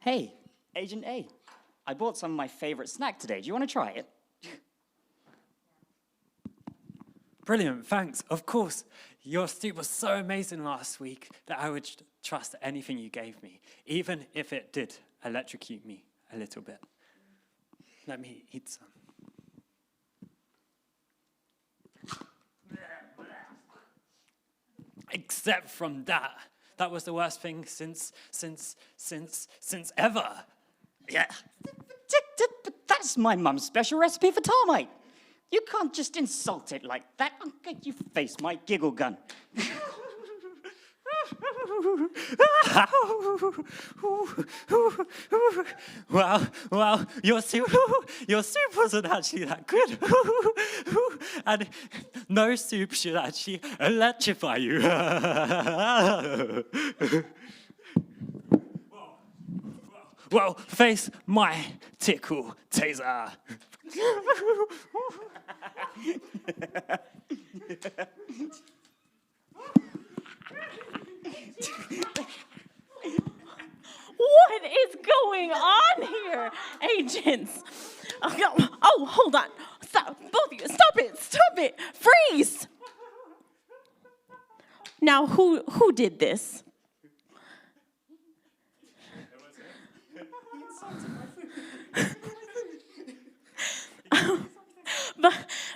Hey, Agent A, I bought some of my favorite snack today. Do you want to try it? Brilliant, thanks. Of course, your soup was so amazing last week that I would trust anything you gave me, even if it did electrocute me a little bit. Let me eat some. Except from that. That was the worst thing since ever. Yeah. But that's my mum's special recipe for Marmite. You can't just insult it like that. Okay, you face my giggle gun. Well, your soup wasn't actually that good. And no soup should actually electrify you. Well, face my tickle taser. What is going on here, agents? Oh, hold on. Stop, both of you. Stop it. Freeze. Now, who did this?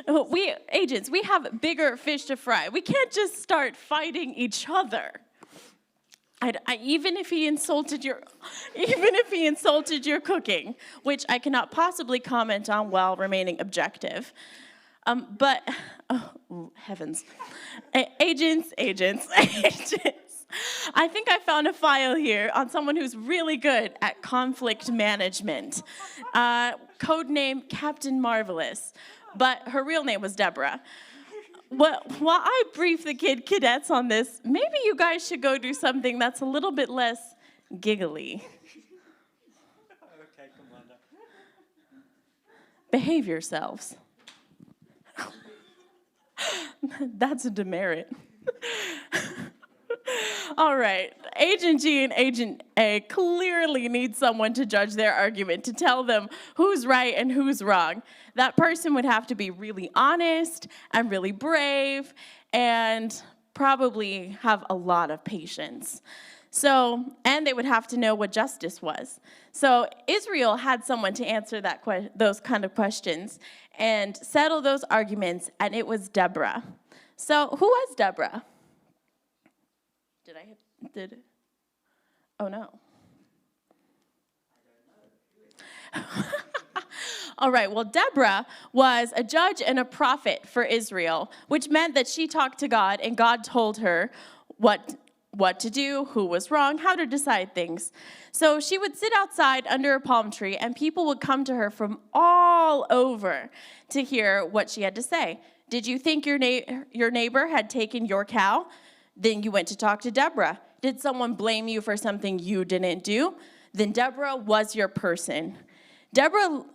But we have bigger fish to fry. We can't just start fighting each other. Even if he insulted your cooking, which I cannot possibly comment on while remaining objective. But oh, heavens, agents. I think I found a file here on someone who's really good at conflict management. Code name Captain Marvelous, but her real name was Deborah. Well, while I brief the cadets on this, maybe you guys should go do something that's a little bit less giggly. Okay, Commander. Behave yourselves. That's a demerit. All right, Agent G and Agent A clearly need someone to judge their argument, to tell them who's right and who's wrong. That person would have to be really honest and really brave and probably have a lot of patience. And they would have to know what justice was. So Israel had someone to answer those kind of questions and settle those arguments, and it was Deborah. So who was Deborah? Oh, no. All right, well, Deborah was a judge and a prophet for Israel, which meant that she talked to God, and God told her what to do, who was wrong, how to decide things. So she would sit outside under a palm tree, and people would come to her from all over to hear what she had to say. Did you think your neighbor had taken your cow? Then you went to talk to Deborah. Did someone blame you for something you didn't do? Then Deborah was your person. Deborah,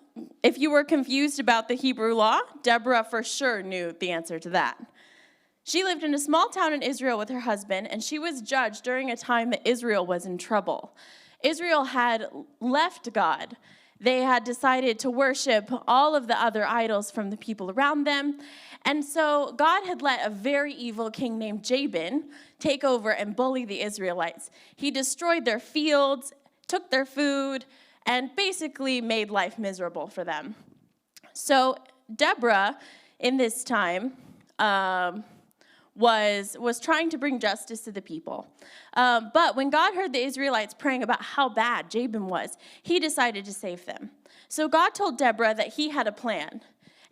if you were confused about the Hebrew law, Deborah for sure knew the answer to that. She lived in a small town in Israel with her husband, and she was judged during a time that Israel was in trouble. Israel had left God. They had decided to worship all of the other idols from the people around them. And so God had let a very evil king named Jabin take over and bully the Israelites. He destroyed their fields, took their food, and basically made life miserable for them. So Deborah, in this time, was trying to bring justice to the people. But when God heard the Israelites praying about how bad Jabin was, he decided to save them. So God told Deborah that he had a plan.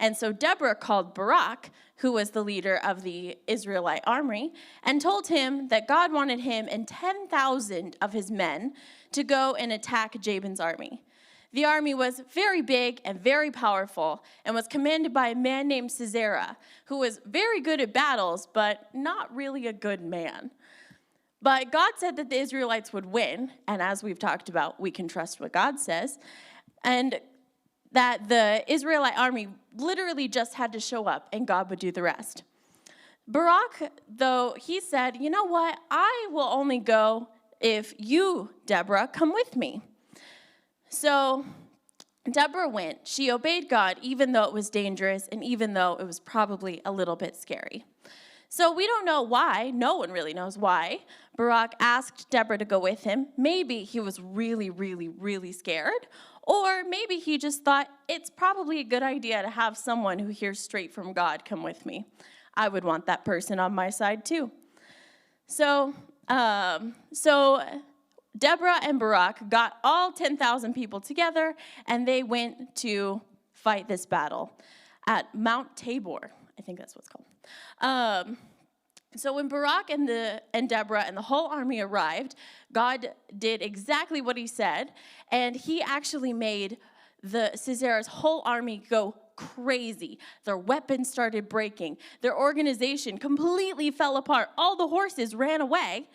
And so Deborah called Barak, who was the leader of the Israelite army, and told him that God wanted him and 10,000 of his men to go and attack Jabin's army. The army was very big and very powerful and was commanded by a man named Sisera, who was very good at battles, but not really a good man. But God said that the Israelites would win, and as we've talked about, we can trust what God says, and that the Israelite army literally just had to show up, and God would do the rest. Barak, though, he said, you know what? I will only go if you, Deborah, come with me. So Deborah went. She obeyed God even though it was dangerous and even though it was probably a little bit scary. So we don't know why. No one really knows why Barak asked Deborah to go with him. Maybe he was really, really, really scared. Or maybe he just thought it's probably a good idea to have someone who hears straight from God come with me. I would want that person on my side too. So Deborah and Barak got all 10,000 people together, and they went to fight this battle at Mount Tabor. I think that's what it's called. So when Barak and Deborah and the whole army arrived, God did exactly what he said, and he actually made Sisera's whole army go crazy. Their weapons started breaking. Their organization completely fell apart. All the horses ran away,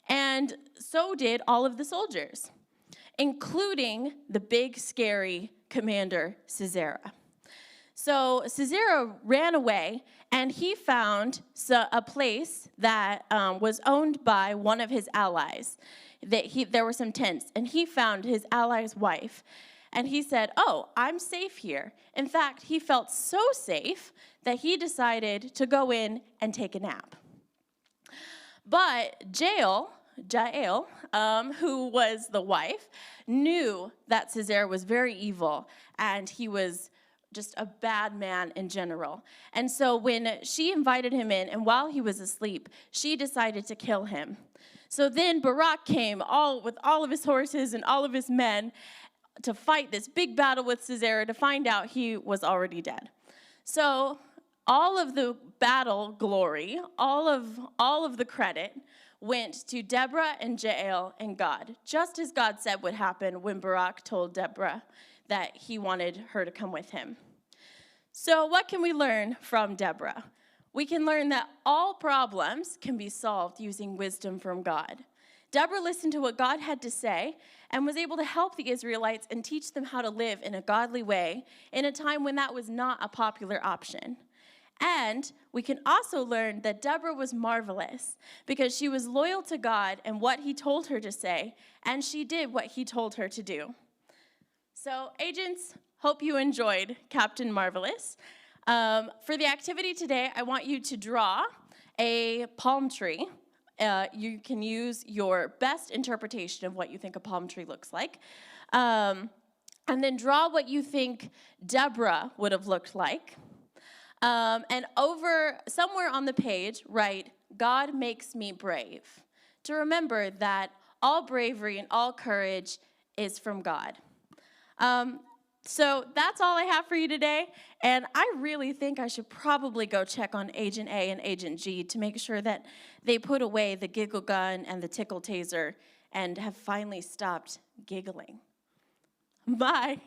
and so did all of the soldiers, including the big, scary commander, Sisera. So Sisera ran away, and he found a place that was owned by one of his allies. There were some tents, and he found his ally's wife. And he said, "Oh, I'm safe here." In fact, he felt so safe that he decided to go in and take a nap. But Jael, who was the wife, knew that Sisera was very evil, and he was just a bad man in general. And so when she invited him in, and while he was asleep, she decided to kill him. So then Barak came with all of his horses and all of his men to fight this big battle with Sisera, to find out he was already dead. So all of the battle glory, all of the credit went to Deborah and Jael and God, just as God said would happen when Barak told Deborah that he wanted her to come with him. So what can we learn from Deborah? We can learn that all problems can be solved using wisdom from God. Deborah listened to what God had to say and was able to help the Israelites and teach them how to live in a godly way in a time when that was not a popular option. And we can also learn that Deborah was marvelous because she was loyal to God and what he told her to say, and she did what he told her to do. So, agents, hope you enjoyed Captain Marvelous. For the activity today, I want you to draw a palm tree. You can use your best interpretation of what you think a palm tree looks like. And then draw what you think Deborah would have looked like. And over somewhere on the page, write, "God makes me brave," to remember that all bravery and all courage is from God. So that's all I have for you today, and I really think I should probably go check on Agent A and Agent G to make sure that they put away the giggle gun and the tickle taser and have finally stopped giggling. Bye.